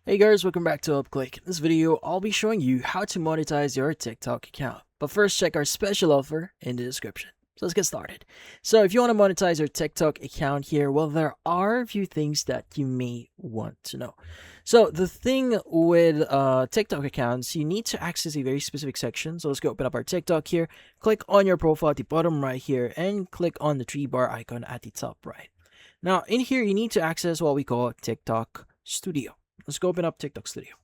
Hey guys, welcome back to UpClick. In this video, I'll be showing you how to monetize your TikTok account. But first, check our special offer in the description. So let's get started. So if you want to monetize your TikTok account here, well, there are a few things that you may want to know. So the thing with TikTok accounts, you need to access a very specific section. So let's go open up our TikTok here. Click on your profile at the bottom right here and click on the three bar icon at the top right. Now in here, you need to access what we call TikTok Studio. Let's go open up TikTok Studio.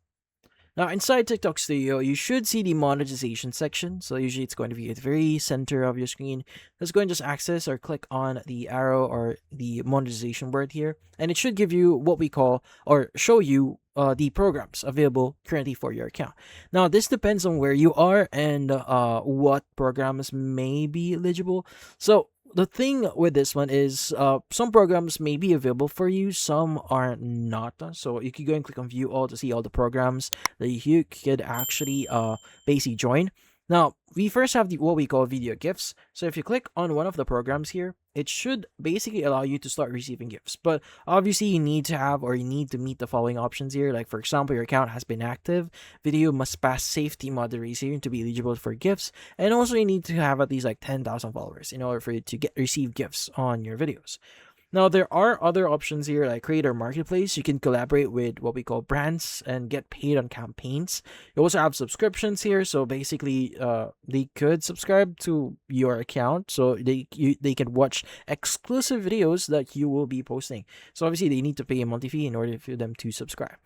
Now, inside TikTok Studio, you should see the monetization section. So usually it's going to be at the very center of your screen. Let's go and just access or click on the arrow or the monetization word here. And it should give you what we call or show you the programs available currently for your account. Now, this depends on where you are and what programs may be eligible. So the thing with this one is some programs may be available for you, some are not. So you can go and click on view all to see all the programs that you could actually basically join. Now we first have the what we call video gifts. So if you click on one of the programs here, it should basically allow you to start receiving gifts. But obviously you need to have or you need to meet the following options here. Like for example, your account has been active, video must pass safety moderation to be eligible for gifts, and also you need to have at least like 10,000 followers in order for you to receive gifts on your videos. Now, there are other options here like Creator Marketplace. You can collaborate with what we call brands and get paid on campaigns. You also have subscriptions here. So basically, they could subscribe to your account. So they can watch exclusive videos that you will be posting. So obviously, they need to pay a monthly fee in order for them to subscribe.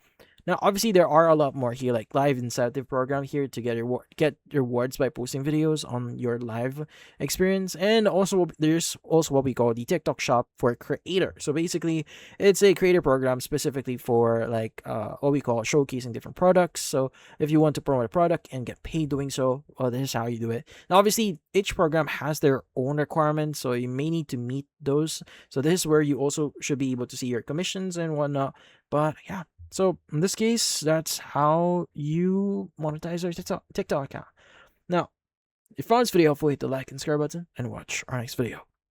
Now, obviously, there are a lot more here, like live incentive program here to get rewards by posting videos on your live experience, and also there's also what we call the TikTok Shop for creator. So basically, it's a creator program specifically for like what we call showcasing different products. So if you want to promote a product and get paid doing so, well, this is how you do it. Now, obviously, each program has their own requirements, so you may need to meet those. So this is where you also should be able to see your commissions and whatnot. But yeah. So in this case, that's how you monetize your TikTok account. Now, if you found this video helpful, hit the like and subscribe button and watch our next video.